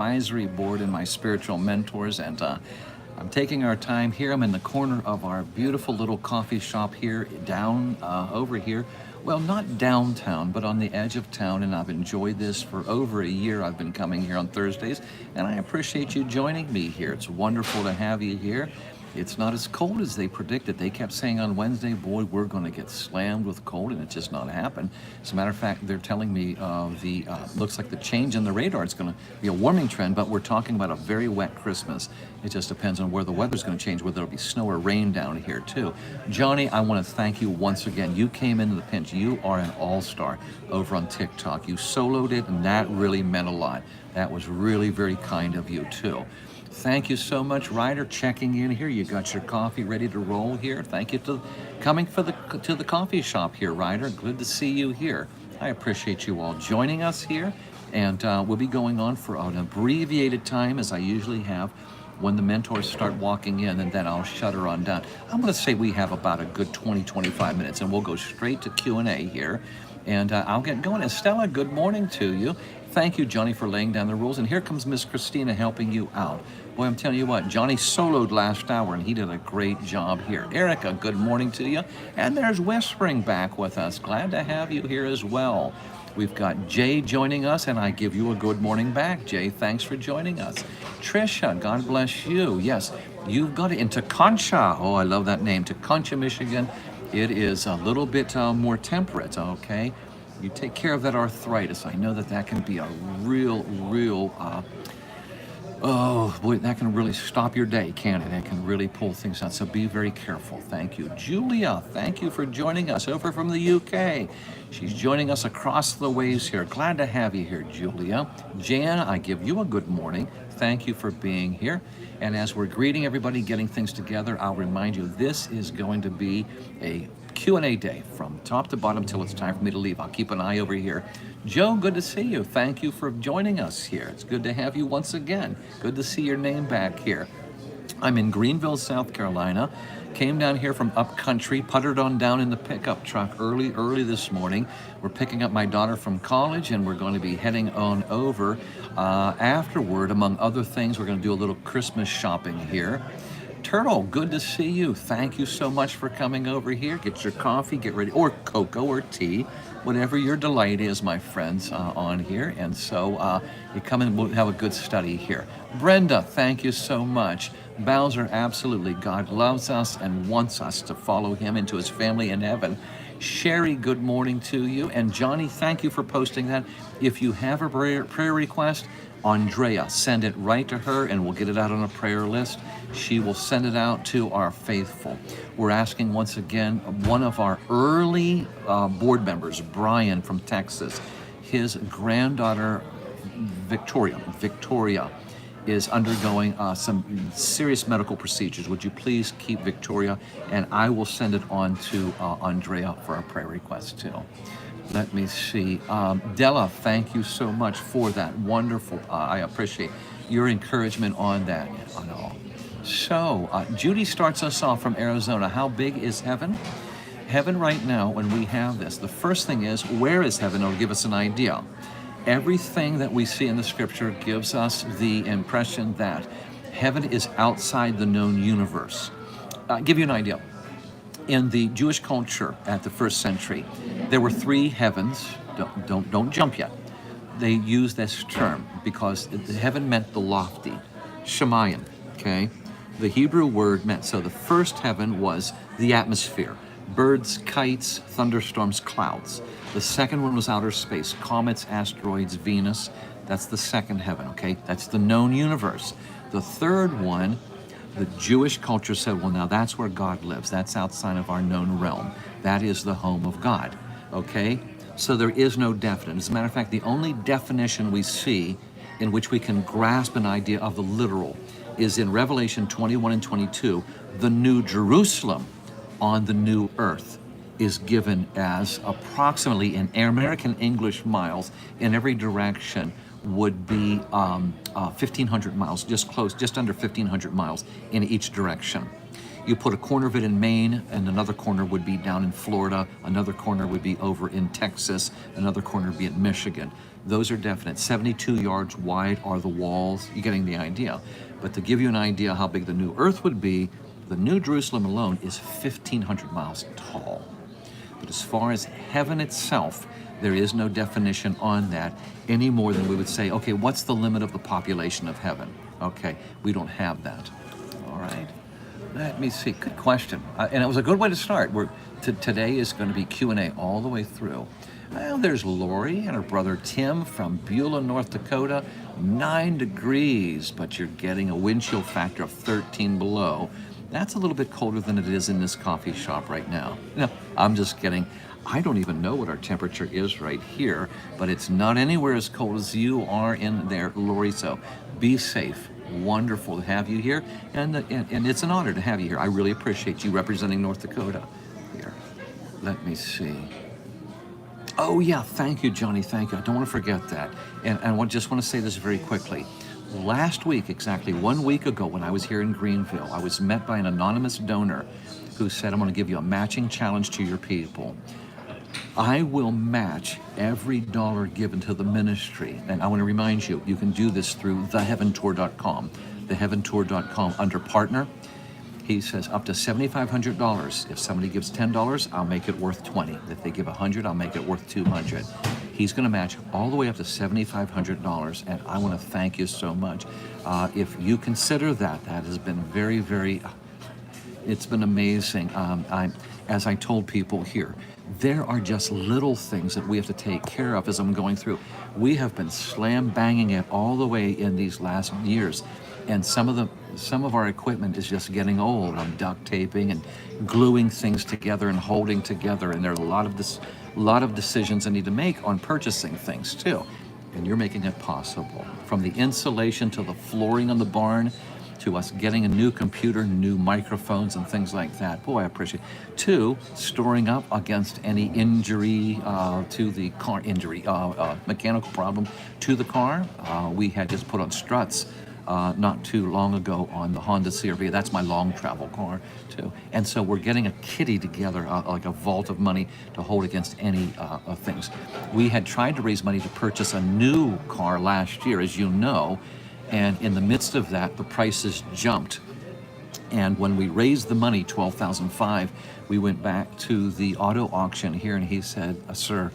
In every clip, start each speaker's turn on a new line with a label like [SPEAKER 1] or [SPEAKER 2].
[SPEAKER 1] advisory board and my spiritual mentors, and I'm taking our time here. I'm in the corner of our beautiful little coffee shop here down over here. Well, not downtown, but on the edge of town, and I've enjoyed this for over a year. I've been coming here on Thursdays, and I appreciate you joining me here. It's wonderful to have you here. It's not as cold as they predicted. They kept saying on Wednesday, boy, we're going to get slammed with cold, and it's just not happened. As a matter of fact, they're telling me looks like the change in the radar is going to be a warming trend, but we're talking about a very wet Christmas. It just depends on where the weather's going to change, whether it'll be snow or rain down here too. Johnny, I want to thank you once again. You came into the pinch. You are an all-star over on TikTok. You soloed it, and that really meant a lot. That was really very kind of you too. Thank you so much, Ryder, checking in here. You got your coffee ready to roll here. Thank you to coming to the coffee shop here, Ryder. Good to see you here. I appreciate you all joining us here, and we'll be going on for an abbreviated time, as I usually have, when the mentors start walking in, and then I'll shut her on down. I'm going to say we have about a good 20-25 minutes, and we'll go straight to Q&A here, and I'll get going. Estella, good morning to you. Thank you, Johnny, for laying down the rules. And here comes Miss Christina helping you out. Boy, I'm telling you what, Johnny soloed last hour, and he did a great job here. Erica, good morning to you. And there's Whispering back with us. Glad to have you here as well. We've got Jay joining us, and I give you a good morning back. Jay, thanks for joining us. Trisha, God bless you. Yes, you've got it in Concha. Oh, I love that name. Concha, Michigan. It is a little bit more temperate, okay? You take care of that arthritis. I know that can be a real, oh boy, that can really stop your day, can't it? It can really pull things out, so be very careful. Thank you. Julia, thank you for joining us over from the UK. She's joining us across the ways here. Glad to have you here, Julia. Jan, I give you a good morning. Thank you for being here. And as we're greeting everybody, getting things together, I'll remind you this is going to be a Q&A day from top to bottom till it's time for me to leave. I'll keep an eye over here. Joe, good to see you. Thank you for joining us here. It's good to have you once again. Good to see your name back here. I'm in Greenville, South Carolina. Came down here from up country, puttered on down in the pickup truck early this morning. We're picking up my daughter from college, and we're going to be heading on over. Afterward, among other things, we're going to do a little Christmas shopping here. Turtle, good to see you. Thank you so much for coming over here. Get your coffee, get ready, or cocoa or tea, whatever your delight is, my friends, on here. And so you come and we'll have a good study here. Brenda, thank you so much. Bowser, absolutely. God loves us and wants us to follow him into his family in heaven. Sherry, good morning to you. And Johnny, thank you for posting that. If you have a prayer request, Andrea, send it right to her, and we'll get it out on a prayer list. She will send it out to our faithful. We're asking once again, one of our early board members, Brian from Texas, his granddaughter, Victoria, is undergoing some serious medical procedures. Would you please keep Victoria, and I will send it on to Andrea for a prayer request too. Let me see. Della, thank you so much for that. Wonderful. I appreciate your encouragement on that. So, Judy starts us off from Arizona. How big is heaven? Heaven right now, when we have this, the first thing is, where is heaven? It'll give us an idea. Everything that we see in the scripture gives us the impression that heaven is outside the known universe. I'll give you an idea. In the Jewish culture at the first century, there were three heavens. Don't jump yet. They used this term because heaven meant the lofty, Shemayim, okay? The Hebrew word meant, so the first heaven was the atmosphere, birds, kites, thunderstorms, clouds. The second one was outer space, comets, asteroids, Venus. That's the second heaven, okay? That's the known universe. The third one, the Jewish culture said, well, now that's where God lives. That's outside of our known realm. That is the home of God, okay? So there is no definite. As a matter of fact, the only definition we see in which we can grasp an idea of the literal is in Revelation 21 and 22. The New Jerusalem on the new earth is given as approximately, in American English miles, in every direction, would be 1,500 miles, just under 1,500 miles in each direction. You put a corner of it in Maine, and another corner would be down in Florida, another corner would be over in Texas, another corner would be in Michigan. Those are definite. 72 yards wide are the walls. You're getting the idea. But to give you an idea how big the new earth would be, the New Jerusalem alone is 1,500 miles tall. But as far as heaven itself, there is no definition on that any more than we would say, okay, what's the limit of the population of heaven? Okay, we don't have that. All right, let me see. Good question. And it was a good way to start. Today is going to be Q&A all the way through. Well, there's Lori and her brother Tim from Beulah, North Dakota. 9 degrees, but you're getting a wind chill factor of 13 below. That's a little bit colder than it is in this coffee shop right now. No, I'm just kidding. I don't even know what our temperature is right here, but it's not anywhere as cold as you are in there, Lori. So be safe. Wonderful to have you here, and it's an honor to have you here. I really appreciate you representing North Dakota here. Let me see. Oh yeah, thank you, Johnny. Thank you. I don't want to forget that. And I just want to say this very quickly. Last week, exactly 1 week ago, when I was here in Greenville, I was met by an anonymous donor who said, I'm going to give you a matching challenge to your people. I will match every dollar given to the ministry. And I want to remind you, you can do this through theheaventour.com. Theheaventour.com under partner. He says up to $7,500. If somebody gives $10, I'll make it worth $20. If they give $100, I'll make it worth $200. He's going to match all the way up to $7,500, and I want to thank you so much. If you consider that, that has been very, very, it's been amazing. As I told people here, there are just little things that we have to take care of as I'm going through. We have been slam banging it all the way in these last years, and some of our equipment is just getting old. I'm duct taping and gluing things together and holding together, and there are a lot of decisions I need to make on purchasing things too. And you're making it possible. From the insulation to the flooring on the barn, to us getting a new computer, new microphones and things like that. Boy, I appreciate it. 2, storing up against any injury to the car, mechanical problem to the car. We had just put on struts not too long ago on the Honda CRV. That's my long travel car too. And so we're getting a kitty together, like a vault of money to hold against any things. We had tried to raise money to purchase a new car last year, as you know, and in the midst of that, the prices jumped. And when we raised the money, $12,500, we went back to the auto auction here, and he said, sir,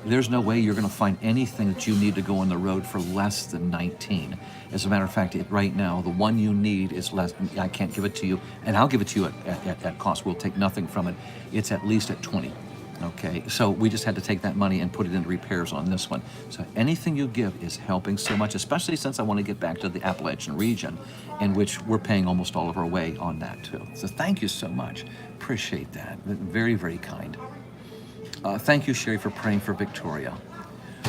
[SPEAKER 1] there's no way you're going to find anything that you need to go on the road for less than 19. As a matter of fact, right now, the one you need is less. I can't give it to you, and I'll give it to you at cost. We'll take nothing from it. It's at least at 20. Okay, so we just had to take that money and put it into repairs on this one. So anything you give is helping so much, especially since I want to get back to the Appalachian region, in which we're paying almost all of our way on that too. So thank you so much. Appreciate that. Very, very kind. Thank you, Sherry, for praying for Victoria.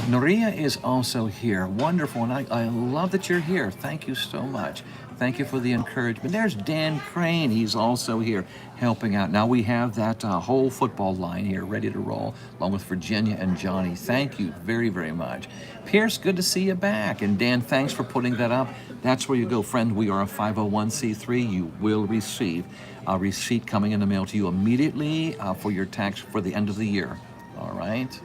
[SPEAKER 1] Noria is also here. Wonderful, and I love that you're here. Thank you so much. Thank you for the encouragement. There's Dan Crane. He's also here helping out. Now we have that whole football line here ready to roll, along with Virginia and Johnny. Thank you very, very much. Pierce, good to see you back. And Dan, thanks for putting that up. That's where you go, friend. We are a 501c3. You will receive a receipt coming in the mail to you immediately for your tax for the end of the year. All right.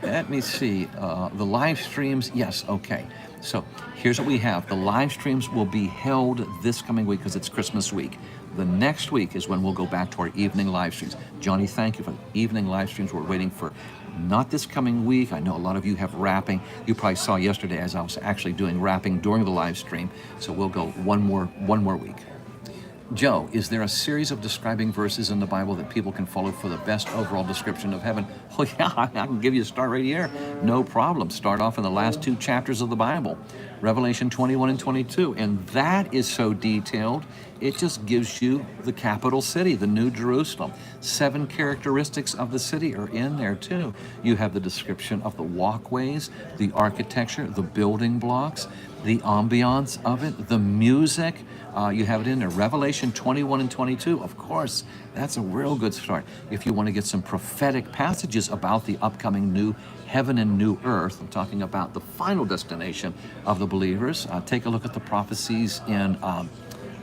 [SPEAKER 1] Let me see. The live streams. Yes. Okay. So here's what we have. The live streams will be held this coming week because it's Christmas week. The next week is when we'll go back to our evening live streams. Johnny, thank you for the evening live streams. We're waiting for not this coming week. I know a lot of you have rapping. You probably saw yesterday as I was actually doing rapping during the live stream. So we'll go one more week. Joe, is there a series of describing verses in the Bible that people can follow for the best overall description of heaven? Oh yeah, I can give you a start right here. No problem. Start off in the last 2 chapters of the Bible, Revelation 21 and 22. And that is so detailed, it just gives you the capital city, the New Jerusalem. 7 characteristics of the city are in there too. You have the description of the walkways, the architecture, the building blocks, the ambiance of it, the music. You have it in there. Revelation 21 and 22, of course, that's a real good start. If you want to get some prophetic passages about the upcoming new heaven and new earth, I'm talking about the final destination of the believers, take a look at the prophecies in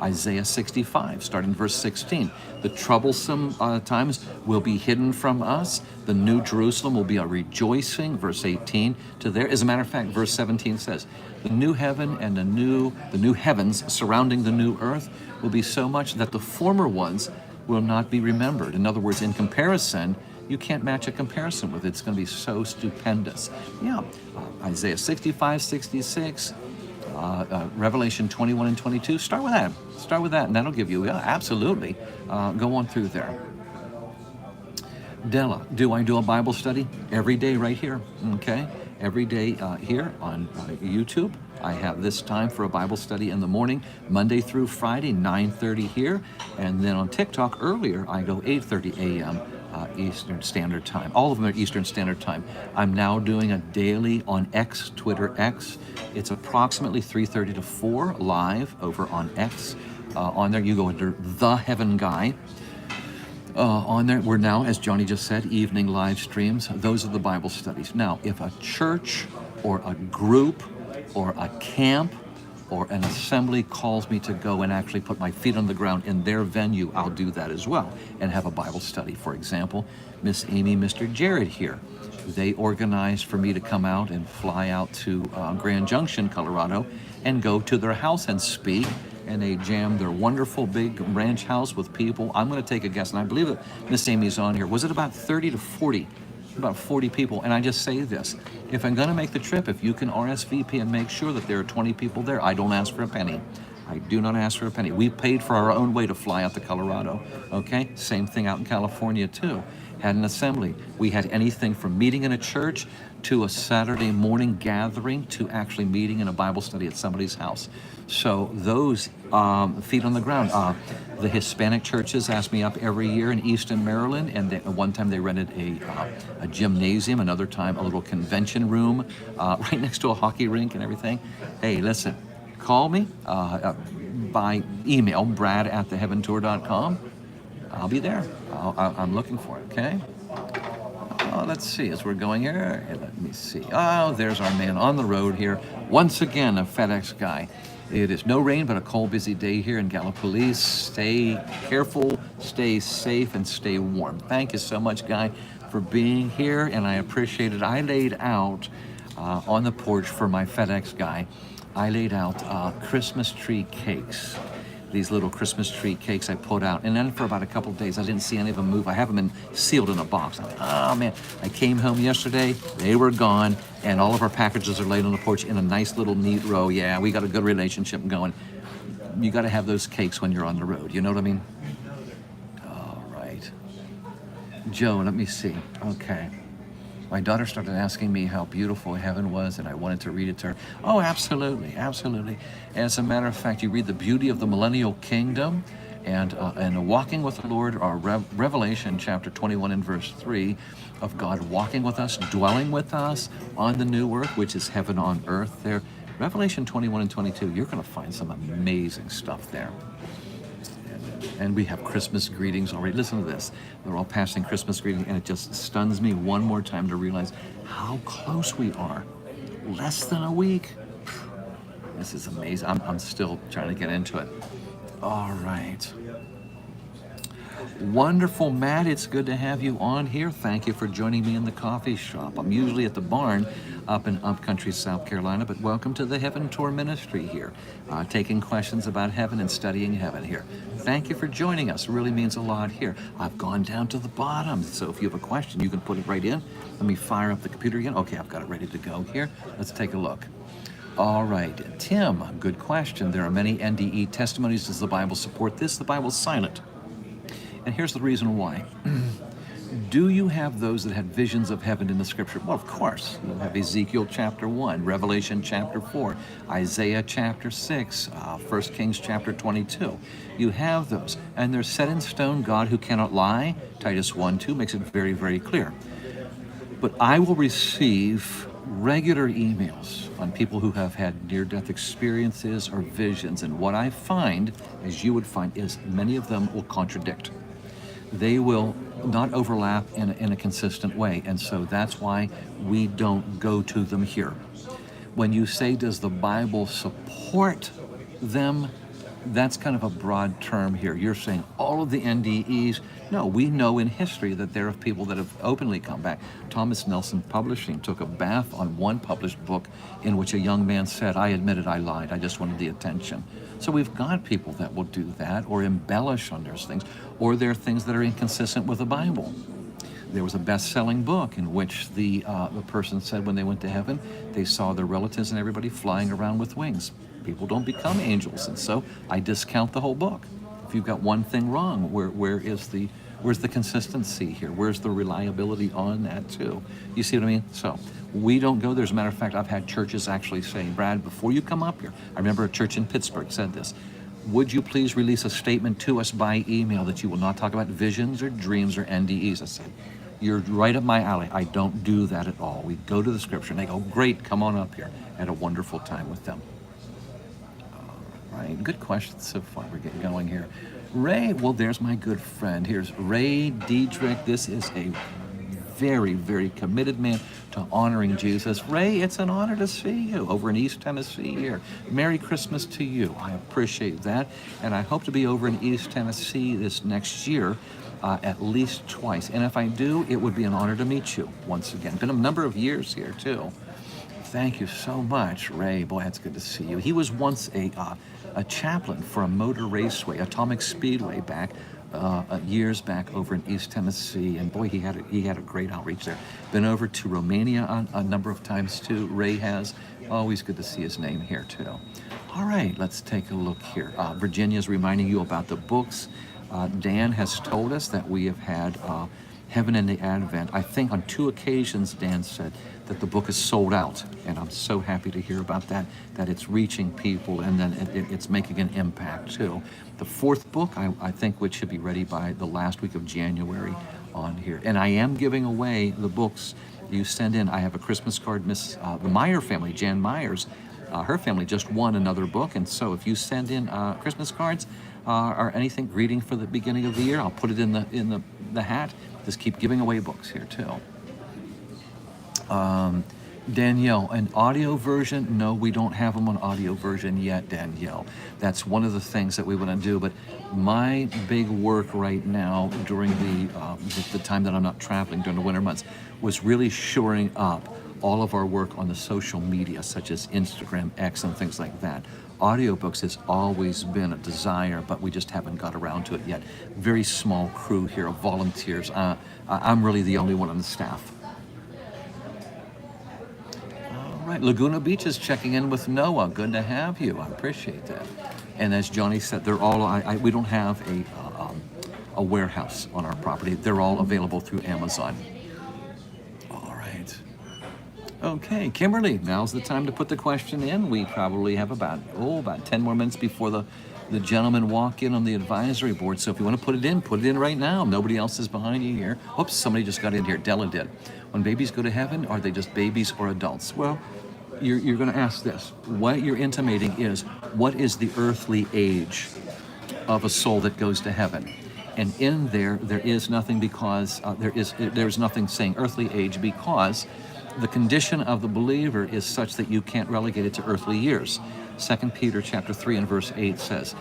[SPEAKER 1] Isaiah 65, starting verse 16. The troublesome times will be hidden from us. The new Jerusalem will be a rejoicing, verse 18, to there. As a matter of fact, verse 17 says, the new heaven and the new heavens surrounding the new earth will be so much that the former ones will not be remembered. In other words, in comparison, you can't match a comparison with it. It's going to be so stupendous. Yeah, Isaiah 65, 66, Revelation 21 and 22. Start with that. Start with that, and that'll give you, yeah, absolutely. Go on through there. Della, do I do a Bible study? Every day right here, okay? Every day here on YouTube. I have this time for a Bible study in the morning, Monday through Friday, 9:30 here. And then on TikTok earlier, I go 8:30 a.m. Eastern Standard Time. All of them are Eastern Standard Time. I'm now doing a daily on X, Twitter X. It's approximately 3:30 to 4 live over on X. On there, you go under The Heaven Guy. On there, we're now, as Johnny just said, evening live streams. Those are the Bible studies. Now, if a church or a group or a camp or an assembly calls me to go and actually put my feet on the ground in their venue, I'll do that as well and have a Bible study. For example, Miss Amy, Mr. Jared here, they organized for me to come out and fly out to Grand Junction, Colorado, and go to their house and speak. And they jammed their wonderful big ranch house with people. I'm going to take a guess, and I believe that Miss Amy's on here. Was it about 30 to 40? About 40 people. And I just say this, if I'm going to make the trip, if you can RSVP and make sure that there are 20 people there, I don't ask for a penny. I do not ask for a penny. We paid for our own way to fly out to Colorado, okay? Same thing out in California too. Had an assembly. We had anything from meeting in a church to a Saturday morning gathering to actually meeting in a Bible study at somebody's house. So those feet on the ground. The Hispanic churches ask me up every year in Easton, Maryland, and one time they rented a gymnasium, another time a little convention room right next to a hockey rink and everything. Hey, listen, call me by email, brad@theheaventour.com. I'll be there. I'm looking for it, okay? Let's see, as we're going here, let me see. Oh, there's our man on the road here. Once again, a FedEx guy. It is no rain, but a cold, busy day here in Gallipolis. Stay careful, stay safe, and stay warm. Thank you so much, Guy, for being here, and I appreciate it. I laid out on the porch for my FedEx guy, I laid out Christmas tree cakes. These little Christmas tree cakes I put out. And then for about a couple of days, I didn't see any of them move. I have them sealed in a box. I'm like, oh man, I came home yesterday, they were gone, and all of our packages are laid on the porch in a nice little neat row. Yeah, we got a good relationship going. You got to have those cakes when you're on the road. You know what I mean? All right. Joe, let me see. Okay. My daughter started asking me how beautiful heaven was, and I wanted to read it to her. Oh, absolutely, absolutely. As a matter of fact, you read the beauty of the millennial kingdom and walking with the Lord, or Revelation chapter 21 and verse 3 of God walking with us, dwelling with us on the new earth, which is heaven on earth there. Revelation 21 and 22, you're going to find some amazing stuff there. And we have Christmas greetings already. Listen to this. They're all passing Christmas greetings, and it just stuns me one more time to realize how close we are. Less than a week. This is amazing. I'm still trying to get into it. All right. Wonderful, Matt. It's good to have you on here. Thank you for joining me in the coffee shop. I'm usually at the barn up in Upcountry, South Carolina, but welcome to the Heaven Tour Ministry here, taking questions about heaven and studying heaven here. Thank you for joining us. It really means a lot here. I've gone down to the bottom, so if you have a question, you can put it right in. Let me fire up the computer again. Okay, I've got it ready to go here. Let's take a look. All right, Tim, good question. There are many NDE testimonies. Does the Bible support this? The Bible's silent. And here's the reason why. Do you have those that had visions of heaven in the scripture? Well, of course. You have Ezekiel chapter 1, Revelation chapter 4, Isaiah chapter 6, 1 Kings chapter 22. You have those. And they're set in stone, God who cannot lie. Titus 1:2 makes it very, very clear. But I will receive regular emails on people who have had near-death experiences or visions. And what I find, as you would find, is many of them will contradict. They will not overlap in a consistent way. And so that's why we don't go to them here. When you say, does the Bible support them? That's kind of a broad term here. You're saying all of the NDEs. No, we know in history that there are people that have openly come back. Thomas Nelson Publishing took a bath on one published book in which a young man said, I admitted I lied, I just wanted the attention. So we've got people that will do that or embellish on those things, or there are things that are inconsistent with the Bible. There was a best-selling book in which the person said when they went to heaven, they saw their relatives and everybody flying around with wings. People don't become angels, and so I discount the whole book. If you've got one thing wrong, where's the consistency here? Where's the reliability on that too? You see what I mean? So we don't go there. As a matter of fact, I've had churches actually say, Brad, before you come up here, I remember a church in Pittsburgh said this, would you please release a statement to us by email that you will not talk about visions or dreams or NDEs? I said, you're right up my alley. I don't do that at all. We go to the scripture and they go, great, come on up here. I had a wonderful time with them. All right, good questions so far. We're getting going here. Ray, well, there's my good friend. Here's Ray Diedrich. This is a very, very committed man to honoring Jesus. Ray, it's an honor to see you over in East Tennessee here. Merry Christmas to you. I appreciate that. And I hope to be over in East Tennessee this next year at least twice. And if I do, it would be an honor to meet you once again. Been a number of years here, too. Thank you so much, Ray. Boy, it's good to see you. He was once a chaplain for a motor raceway, Atomic Speedway, back years back over in East Tennessee, and boy, he had a great outreach there. Been over to Romania a number of times too. Ray has. Always good to see his name here too. All right, let's take a look here. Virginia's reminding you about the books. Dan has told us that we have had Heaven in the Advent. I think on 2 occasions Dan said that the book is sold out, and I'm so happy to hear about that it's reaching people, and then it's making an impact too. The 4th book, I think, which should be ready by the last week of January on here. And I am giving away the books you send in. I have a Christmas card, the Meyer family, Jan Myers, her family just won another book, and so if you send in Christmas cards or anything, greeting for the beginning of the year, I'll put it in the hat. Just keep giving away books here too. Danielle, an audio version? No, we don't have them on audio version yet, Danielle. That's one of the things that we want to do. But my big work right now during the time that I'm not traveling during the winter months was really shoring up all of our work on the social media, such as Instagram, X, and things like that. Audiobooks has always been a desire, but we just haven't got around to it yet. Very small crew here of volunteers. I'm really the only one on the staff. All right, Laguna Beach is checking in with Noah. Good to have you. I appreciate that. And as Johnny said, they're all. We don't have a warehouse on our property. They're all available through Amazon. All right. Okay, Kimberly, now's the time to put the question in. We probably have about 10 more minutes before the gentlemen walk in on the advisory board. So if you want to put it in right now. Nobody else is behind you here. Oops, somebody just got in here. Della did. When babies go to heaven, are they just babies or adults? Well, you're going to ask this. What you're intimating is, what is the earthly age of a soul that goes to heaven? And in there is nothing because there's nothing saying earthly age, because the condition of the believer is such that you can't relegate it to earthly years. 2 Peter chapter 3 and verse 8 says,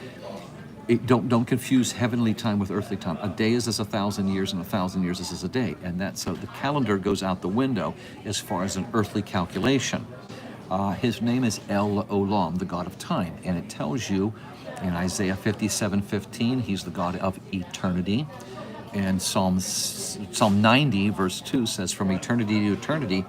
[SPEAKER 1] don't confuse heavenly time with earthly time. A day is as 1,000 years, and 1,000 years is as a day. And that's so the calendar goes out the window as far as an earthly calculation. His name is El Olam, the God of time. And it tells you in Isaiah 57:15, he's the God of eternity. And Psalm 90, verse 2 says, from eternity to eternity,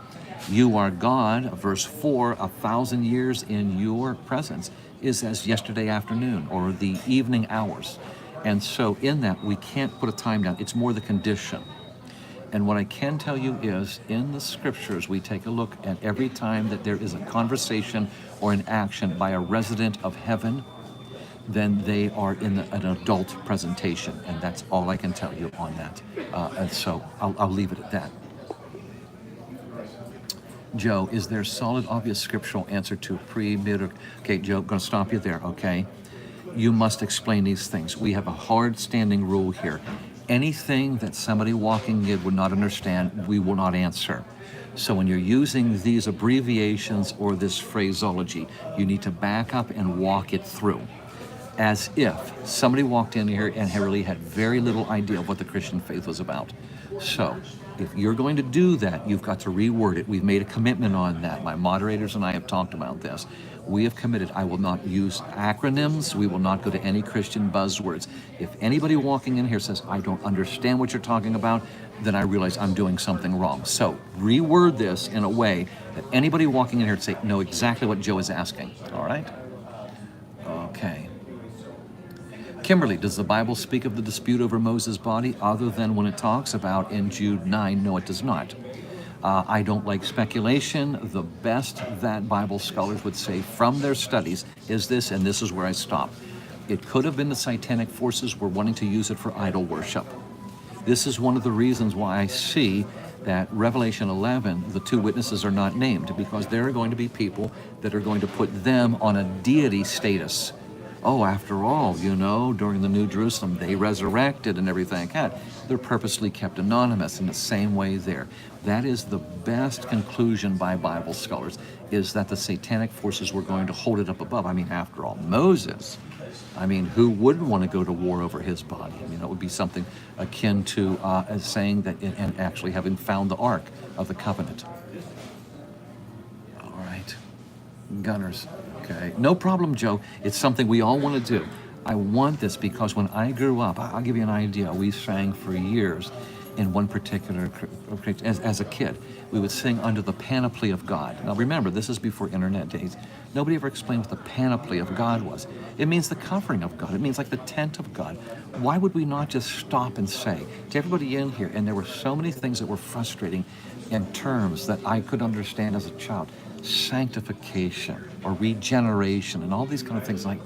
[SPEAKER 1] you are God. Verse 4, 1,000 years in your presence is as yesterday afternoon or the evening hours. And so in that, we can't put a time down. It's more the condition. And what I can tell you is, in the scriptures, we take a look at every time that there is a conversation or an action by a resident of heaven, then they are in an adult presentation. And that's all I can tell you on that. And so I'll leave it at that. Joe, is there solid, obvious scriptural answer to pre-mid? Okay, Joe, I'm going to stop you there, okay? You must explain these things. We have a hard standing rule here. Anything that somebody walking in would not understand, we will not answer. So when you're using these abbreviations or this phraseology, you need to back up and walk it through. as if somebody walked in here and really had very little idea of what the Christian faith was about. So, if you're going to do that, you've got to reword it. We've made a commitment on that. My moderators and I have talked about this. We have committed. I will not use acronyms. We will not go to any Christian buzzwords. If anybody walking in here says, I don't understand what you're talking about, then I realize I'm doing something wrong. So reword this in a way that anybody walking in here would say, know exactly what Joe is asking. All right? Okay. Kimberly, does the Bible speak of the dispute over Moses' body other than when it talks about in Jude 9? No, it does not. I don't like speculation. The best that Bible scholars would say from their studies is this, and this is where I stop. It could have been the satanic forces were wanting to use it for idol worship. This is one of the reasons why I see that Revelation 11, the two witnesses are not named, because there are going to be people that are going to put them on a deity status. Oh, after all, you know, during the New Jerusalem, they resurrected and everything like that. They're purposely kept anonymous in the same way there. That is the best conclusion by Bible scholars, is that the satanic forces were going to hold it up above. I mean, after all, Moses, I mean, who wouldn't want to go to war over his body? I mean, it would be something akin to as saying that, and actually having found the Ark of the Covenant. All right, Gunners. Okay, no problem, Joe. It's something we all want to do. I want this because when I grew up, I'll give you an idea. We sang for years in one particular, as a kid, we would sing under the panoply of God. Now remember, this is before internet days. Nobody ever explained what the panoply of God was. It means the covering of God. It means like the tent of God. Why would we not just stop and say to everybody in here, and there were so many things that were frustrating in terms that I could understand as a child, sanctification or regeneration and all these kind of things, like,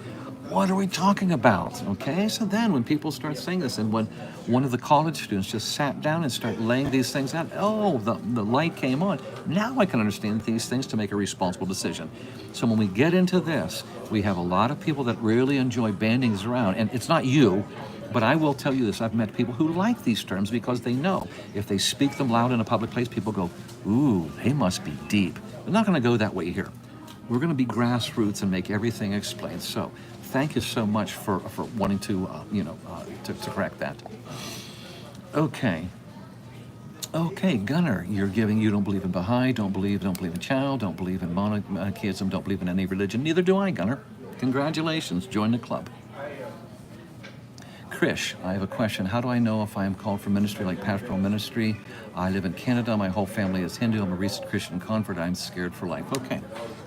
[SPEAKER 1] what are we talking about? Okay, so then when people start saying this, and when one of the college students just sat down and started laying these things out, oh, the light came on. Now I can understand these things to make a responsible decision. So when we get into this, we have a lot of people that really enjoy banding these around, and it's not you, but I will tell you this, I've met people who like these terms because they know if they speak them loud in a public place, people go, ooh, they must be deep. They're not going to go that way here. We're going to be grassroots and make everything explained. So thank you so much for wanting to, to correct that. Okay. Okay, Gunner, you don't believe in Baha'i, don't believe in Chow, don't believe in monotheism, don't believe in any religion. Neither do I, Gunner. Congratulations, join the club. Krish, I have a question. How do I know if I am called for ministry, like pastoral ministry? I live in Canada. My whole family is Hindu. I'm a recent Christian convert. I'm scared for life. Okay.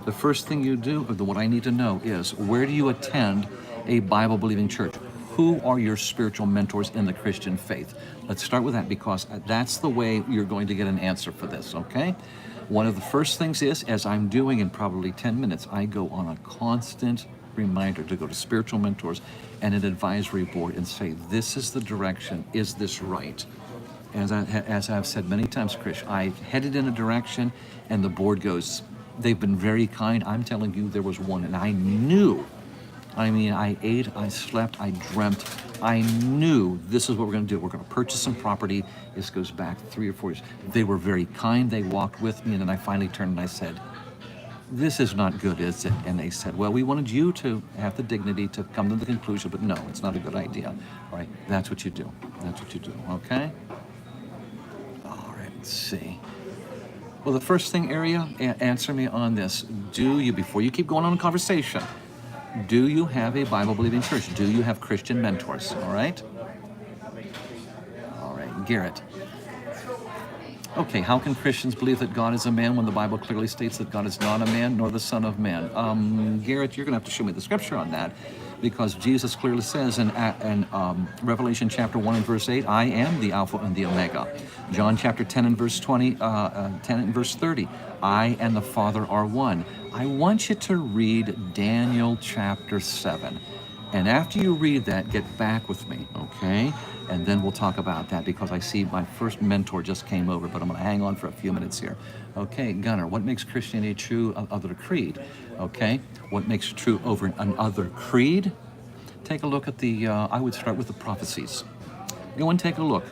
[SPEAKER 1] The first thing you do, or what I need to know is, where do you attend a Bible-believing church? Who are your spiritual mentors in the Christian faith? Let's start with that, because that's the way you're going to get an answer for this, okay? One of the first things is, as I'm doing in probably 10 minutes, I go on a constant reminder to go to spiritual mentors and an advisory board and say, this is the direction, is this right? As I've said many times, Krish, I headed in a direction and the board goes, they've been very kind. I'm telling you, there was one, and I knew, I mean, I ate, I slept, I dreamt, I knew this is what we're going to do. We're going to purchase some property. This goes back 3 or 4 years. They were very kind. They walked with me, and then I finally turned and I said, this is not good, is it? And they said, well, we wanted you to have the dignity to come to the conclusion, but no, it's not a good idea. All right, that's what you do. That's what you do, okay? All right, let's see. Well, the first thing, Area, answer me on this. Do you, before you keep going on a conversation, do you have a Bible-believing church? Do you have Christian mentors, all right? All right, Garrett. Okay, how can Christians believe that God is a man when the Bible clearly states that God is not a man nor the Son of Man? Garrett, you're going to have to show me the scripture on that, because Jesus clearly says in Revelation chapter 1 and verse 8, I am the Alpha and the Omega. John chapter 10 and verse 20, 10 and verse 30, I and the Father are one. I want you to read Daniel chapter 7. And after you read that, get back with me, okay? And then we'll talk about that, because I see my first mentor just came over, but I'm going to hang on for a few minutes here. Okay, Gunnar, what makes Christianity true other creed? Okay, what makes true over another creed? Take a look at I would start with the prophecies. Go and take a look.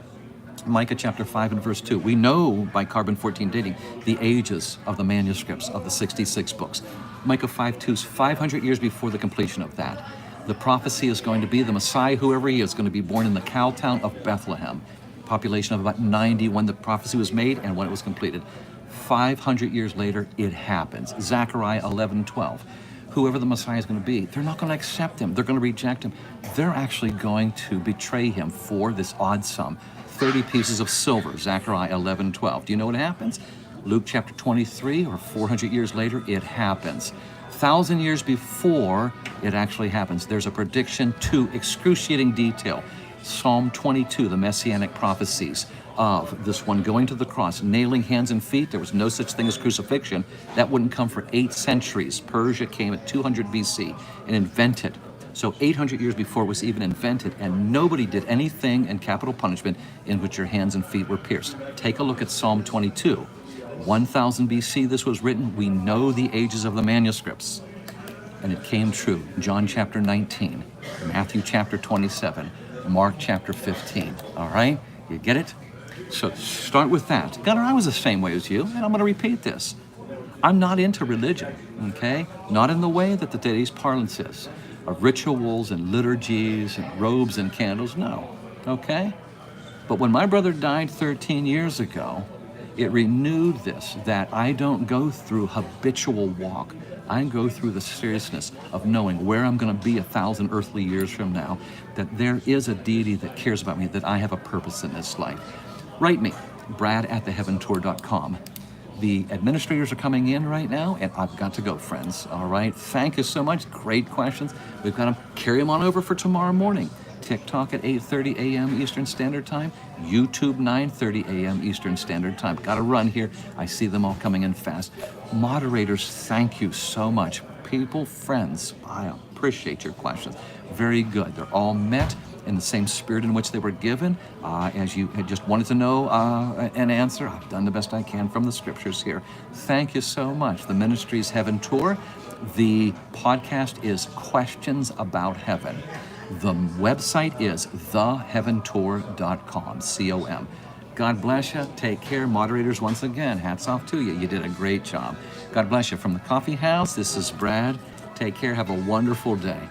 [SPEAKER 1] Micah chapter 5 and verse 2. We know by carbon-14 dating the ages of the manuscripts of the 66 books. Micah 5:2 is 500 years before the completion of that. The prophecy is going to be the Messiah, whoever he is, going to be born in the cow town of Bethlehem. Population of about 90 when the prophecy was made and when it was completed. 500 years later, it happens. Zechariah 11:12. Whoever the Messiah is going to be, they're not going to accept him. They're going to reject him. They're actually going to betray him for this odd sum, 30 pieces of silver, Zechariah 11:12. Do you know what happens? Luke chapter 23, or 400 years later, it happens. 1,000 years before it actually happens, there's a prediction to excruciating detail. Psalm 22, the messianic prophecies of this one going to the cross, nailing hands and feet. There was no such thing as crucifixion. That wouldn't come for 8 centuries. Persia came at 200 BC and invented. So 800 years before it was even invented, and nobody did anything in capital punishment in which your hands and feet were pierced. Take a look at Psalm 22. 1000 BC this was written. We know the ages of the manuscripts. And it came true. John chapter 19, Matthew chapter 27, Mark chapter 15. All right? You get it? So start with that. God, I was the same way as you, and I'm going to repeat this. I'm not into religion, okay? Not in the way that the today's parlance is, of rituals and liturgies and robes and candles, no, okay? But when my brother died 13 years ago, it renewed this, that I don't go through habitual walk. I go through the seriousness of knowing where I'm going to be 1,000 earthly years from now, that there is a deity that cares about me, that I have a purpose in this life. Write me, brad@theheaventour.com. The administrators are coming in right now, and I've got to go, friends. All right? Thank you so much. Great questions. We've got to carry them on over for tomorrow morning. TikTok at 8:30 a.m. Eastern Standard Time. YouTube 9:30 a.m. Eastern Standard Time. Got to run here. I see them all coming in fast. Moderators, thank you so much. People, friends, I appreciate your questions. Very good. They're all met in the same spirit in which they were given. As you had just wanted to know an answer, I've done the best I can from the scriptures here. Thank you so much. The ministry's Heaven Tour. The podcast is Questions About Heaven. The website is theheaventour.com, C-O-M. God bless you. Take care. Moderators, once again, hats off to you. You did a great job. God bless you. From the coffee house, this is Brad. Take care. Have a wonderful day.